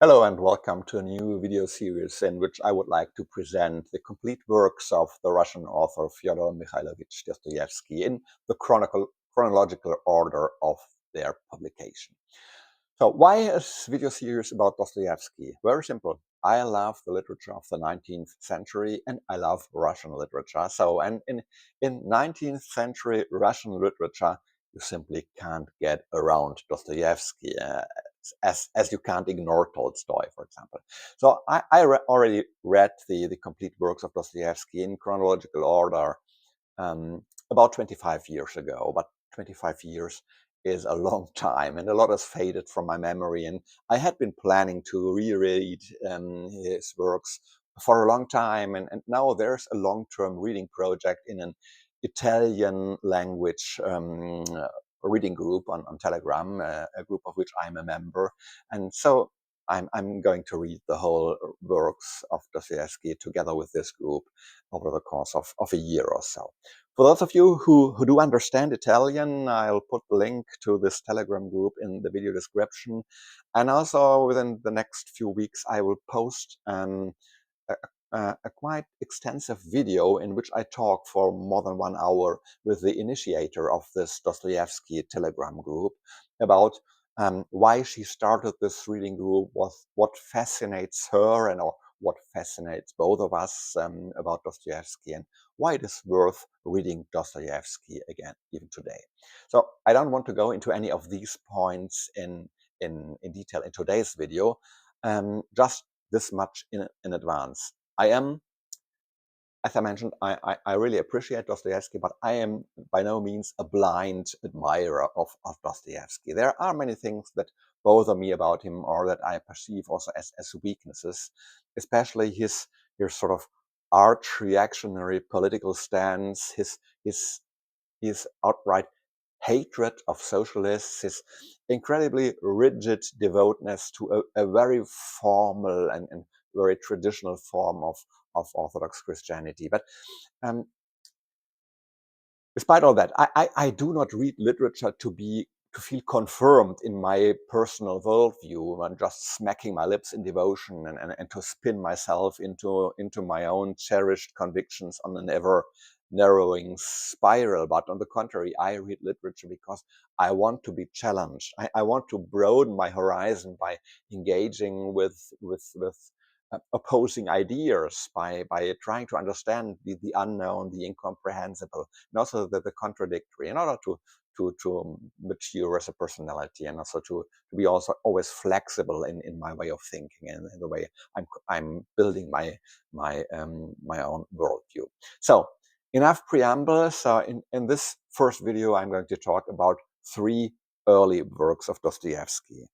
Hello and welcome to a new video series in which I would like to present the complete works of the Russian author Fyodor Mikhailovich Dostoyevsky in the chronological order of their publication. So why a video series about Dostoevsky? Very simple. I love the literature of the 19th century and I love Russian literature. And in 19th century Russian literature, you simply can't get around Dostoevsky, as you can't ignore Tolstoy, for example. So I already read the complete works of Dostoevsky in chronological order about 25 years ago, but 25 years is a long time and a lot has faded from my memory. And I had been planning to reread his works for a long time. And now there's a long-term reading project in an Italian language reading group on Telegram, a group of which I'm a member. And so I'm going to read the whole works of Dostoevsky together with this group over the course of a year or so. For those of you who do understand Italian, I'll put the link to this Telegram group in the video description. And also within the next few weeks, I will post a, a quite extensive video in which I talk for more than 1 hour with the initiator of this Dostoevsky Telegram group about why she started this reading group, what fascinates her and or what fascinates both of us about Dostoevsky, and why it is worth reading Dostoevsky again, even today. So I don't want to go into any of these points in detail in today's video, just this much in advance. I am, as I mentioned, I really appreciate Dostoevsky, but I am by no means a blind admirer of Dostoevsky. There are many things that bother me about him or that I perceive also as weaknesses, especially his sort of arch-reactionary political stance, his outright hatred of socialists, his incredibly rigid devoutness to a very formal and very traditional form of Orthodox Christianity. But um, despite all that, I do not read literature to feel confirmed in my personal worldview and just smacking my lips in devotion and to spin myself into my own cherished convictions on an ever narrowing spiral. But on the contrary, I read literature because I want to be challenged. I want to broaden my horizon by engaging with opposing ideas, by trying to understand the unknown, the incomprehensible, and also the contradictory, in order to mature as a personality, and also to be also always flexible in my way of thinking and in the way I'm building my own worldview. So enough preamble. So in this first video, I'm going to talk about 3 early works of Dostoevsky.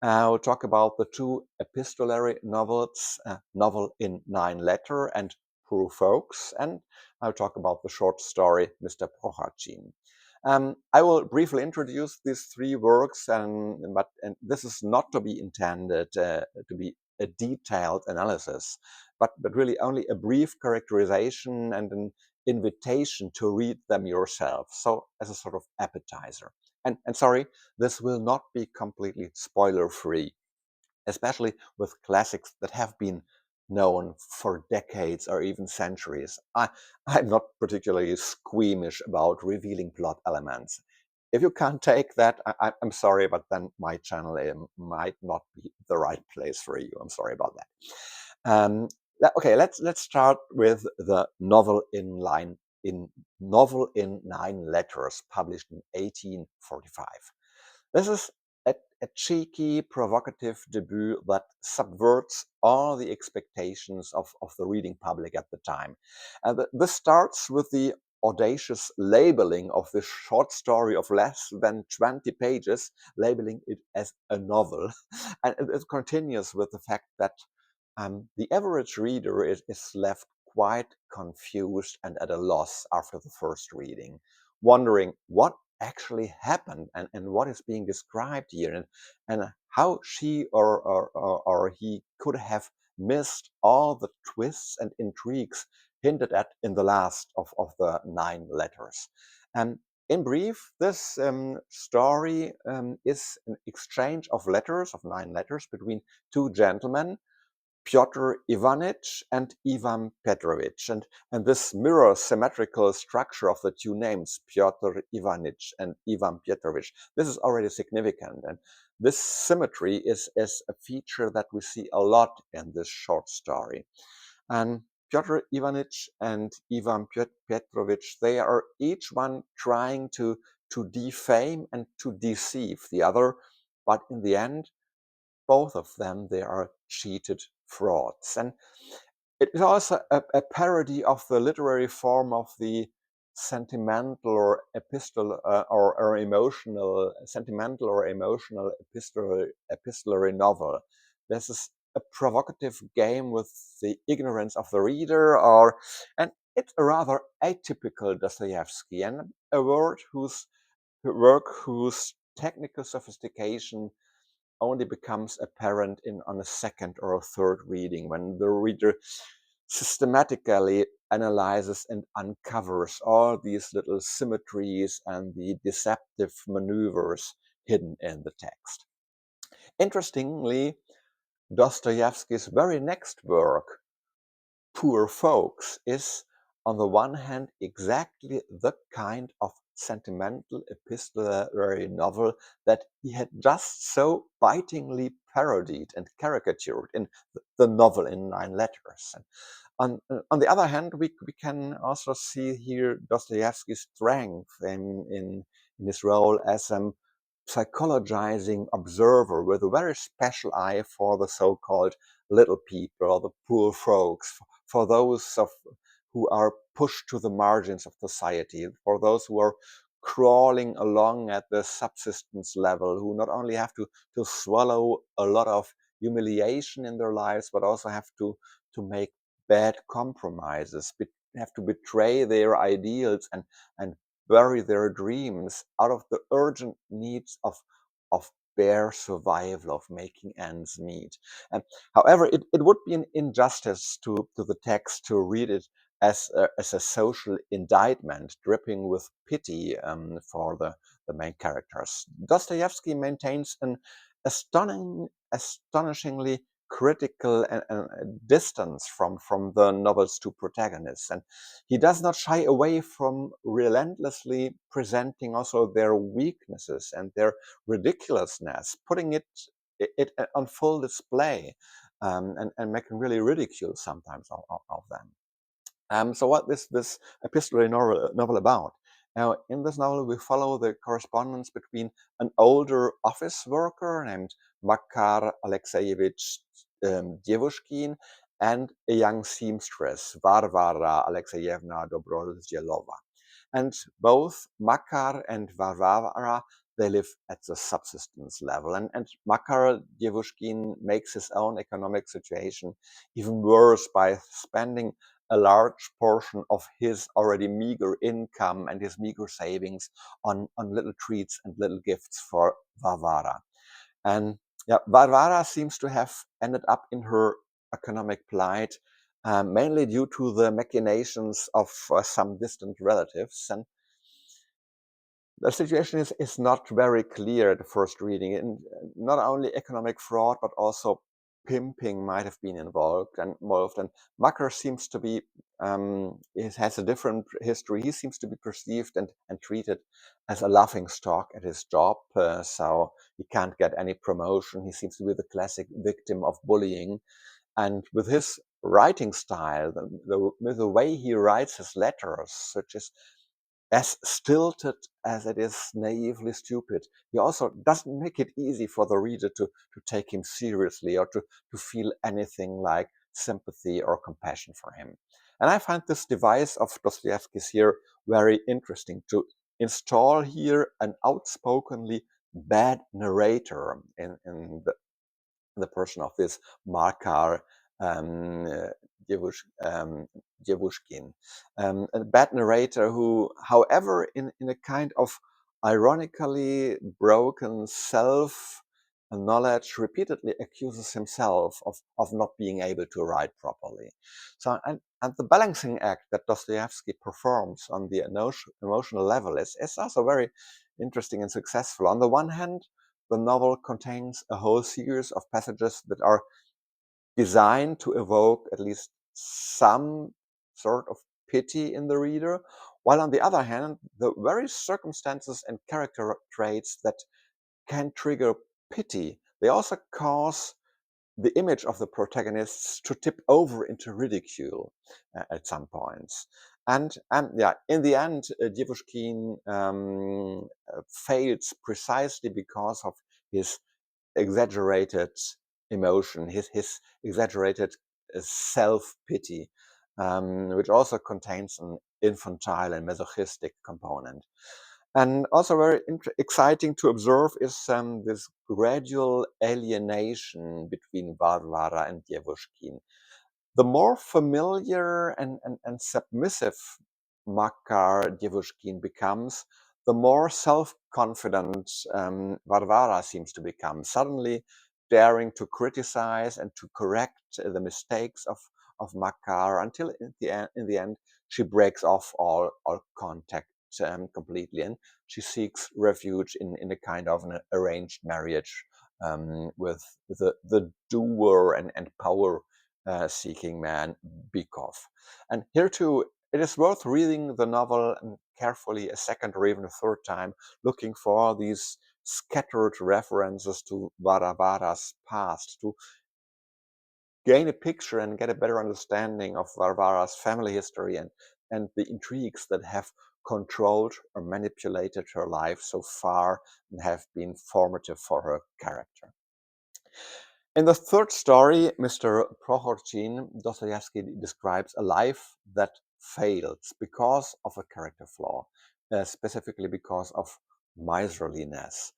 We'll talk about the 2 epistolary novels, Novel in 9 Letter and Poor Folks, and I'll talk about the short story Mr. Prokharchin. I will briefly introduce these 3 works, and this is not to be intended to be a detailed analysis, but really only a brief characterization and an invitation to read them yourself, so as a sort of appetizer. And sorry, this will not be completely spoiler-free, especially with classics that have been known for decades or even centuries. I'm not particularly squeamish about revealing plot elements. If you can't take that, I'm sorry, but then my channel might not be the right place for you. I'm sorry about that. Okay, let's start with the novel in 9 letters, published in 1845. This is a cheeky, provocative debut that subverts all the expectations of the reading public at the time. And this starts with the audacious labeling of this short story of less than 20 pages, labeling it as a novel. And it continues with the fact that the average reader is left quite confused and at a loss after the first reading, wondering what actually happened and what is being described here, and how she or he could have missed all the twists and intrigues hinted at in the last of the 9 letters. And In brief, this story is an exchange of letters, of 9 letters, between 2 gentlemen, Pyotr Ivanich and Ivan Petrovich. And this mirror symmetrical structure of the 2 names, Pyotr Ivanich and Ivan Petrovich, this is already significant. And this symmetry is a feature that we see a lot in this short story. And Pyotr Ivanich and Ivan Petrovich, they are each one trying to defame and to deceive the other, but in the end, both of them, they are cheated frauds. And it is also a parody of the literary form of the sentimental or or emotional, sentimental or emotional epistolary novel. This is a provocative game with the ignorance of the reader, and it's a rather atypical Dostoevsky, and a work whose technical sophistication only becomes apparent on a second or a third reading, when the reader systematically analyzes and uncovers all these little symmetries and the deceptive maneuvers hidden in the text. Interestingly, Dostoevsky's very next work, Poor Folks, is on the one hand exactly the kind of sentimental epistolary novel that he had just so bitingly parodied and caricatured in the novel in 9 letters. On the other hand, we can also see here Dostoevsky's strength in his role as a psychologizing observer with a very special eye for the so-called little people or the poor folks, for those who are pushed to the margins of society, for those who are crawling along at the subsistence level, who not only have to swallow a lot of humiliation in their lives, but also have to make bad compromises, have to betray their ideals and bury their dreams out of the urgent needs of bare survival, of making ends meet. And however, it would be an injustice to the text to read it as a social indictment dripping with pity for the main characters. Dostoevsky maintains an astonishingly critical distance from the novel's 2 protagonists, and he does not shy away from relentlessly presenting also their weaknesses and their ridiculousness, putting it on full display, and making really ridicule sometimes of them. So what is this epistolary novel about? Now, in this novel, we follow the correspondence between an older office worker named Makar Alexeyevich Devushkin and a young seamstress, Varvara Alexeyevna Dobrozhelova. And both Makar and Varvara, they live at the subsistence level. And Makar Devushkin makes his own economic situation even worse by spending a large portion of his already meager income and his meager savings on little treats and little gifts for Varvara. And yeah, Varvara seems to have ended up in her economic plight, mainly due to the machinations of some distant relatives. And the situation is not very clear at the first reading. And not only economic fraud, but also pimping might have been involved. And Makar seems to be, it has a different history. He seems to be perceived and treated as a laughing stock at his job. So he can't get any promotion. He seems to be the classic victim of bullying. And with his writing style, with the way he writes his letters, such as stilted as it is naively stupid, he also doesn't make it easy for the reader to take him seriously or to feel anything like sympathy or compassion for him. And I find this device of Dostoevsky's here very interesting, to install here an outspokenly bad narrator in the person of this Makar um, Devushkin, a bad narrator who, however, in a kind of ironically broken self knowledge repeatedly accuses himself of not being able to write properly. So, and the balancing act that Dostoevsky performs on the emotional level is also very interesting and successful. On the one hand, the novel contains a whole series of passages that are designed to evoke at least some sort of pity in the reader, while on the other hand, the very circumstances and character traits that can trigger pity, they also cause the image of the protagonists to tip over into ridicule at some points. And yeah, in the end, Dievushkin fails precisely because of his exaggerated emotion, his exaggerated self-pity, which also contains an infantile and masochistic component. And also very exciting to observe is this gradual alienation between Varvara and Dievushkin. The more familiar and submissive Makar Dievushkin becomes, the more self-confident Varvara seems to become, suddenly daring to criticize and to correct the mistakes of Makar until in the end she breaks off all contact completely, and she seeks refuge in a kind of an arranged marriage with the doer and power seeking man Bykov. And here too, it is worth reading the novel carefully a second or even a third time, looking for these scattered references to Varvara's past, to gain a picture and get a better understanding of Varvara's family history and the intrigues that have controlled or manipulated her life so far and have been formative for her character. In the third story, Mr. Prokharchin, Dostoevsky describes a life that fails because of a character flaw, specifically because of miserliness.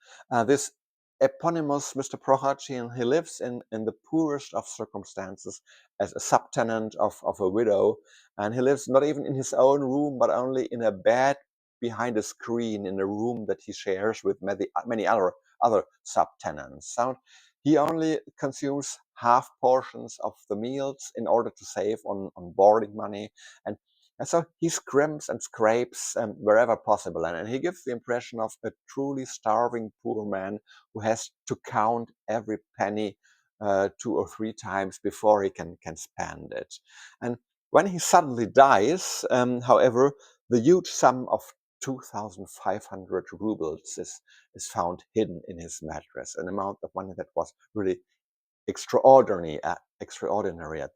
This eponymous Mr. Prokharchin, he lives in the poorest of circumstances as a subtenant of a widow, and he lives not even in his own room, but only in a bed behind a screen in a room that he shares with many other subtenants. So he only consumes half portions of the meals in order to save on boarding money. And so he scrimps and scrapes wherever possible. And he gives the impression of a truly starving poor man who has to count every penny 2 or 3 times before he can spend it. And when he suddenly dies, however, the huge sum of 2,500 rubles is found hidden in his mattress, an amount of money that was really extraordinary at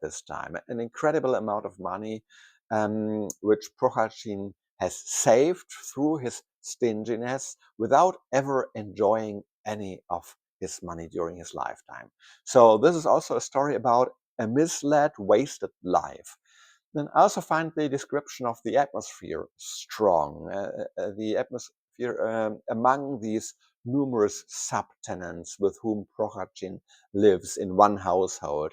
this time, an incredible amount of money which Prokharchin has saved through his stinginess without ever enjoying any of his money during his lifetime. So this is also a story about a misled, wasted life. Then I also find the description of the atmosphere strong. The atmosphere among these numerous subtenants with whom Prokharchin lives in one household.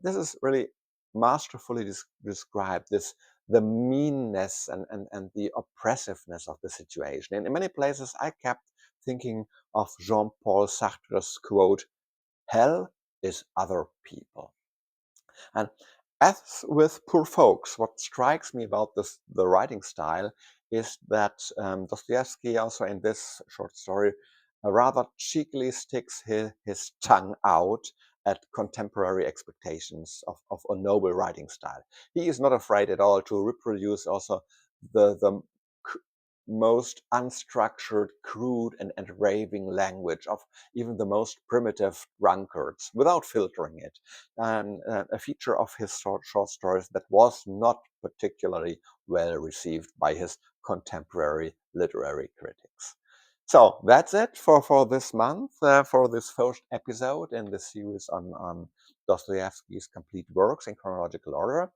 This is really masterfully described, the meanness and the oppressiveness of the situation. And in many places I kept thinking of Jean-Paul Sartre's quote, "Hell is other people." And as with Poor Folks, what strikes me about the writing style is that Dostoevsky also in this short story rather cheekily sticks his tongue out at contemporary expectations of a noble writing style. He is not afraid at all to reproduce also the most unstructured, crude, and raving language of even the most primitive drunkards without filtering it. And a feature of his short stories that was not particularly well received by his contemporary literary critics. So that's it for this month, for this first episode in the series on Dostoevsky's complete works in chronological order.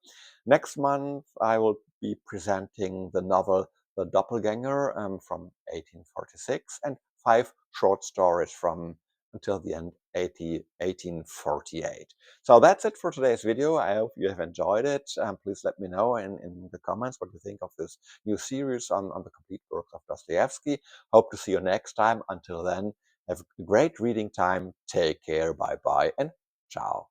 Next month, I will be presenting the novel The Doppelganger from 1846 and 5 short stories from until the end 1848. So that's it for today's video. I hope you have enjoyed it. Please let me know in the comments what you think of this new series on the complete works of Dostoevsky. Hope to see you next time. Until then, Have a great reading time. Take care. Bye bye and ciao.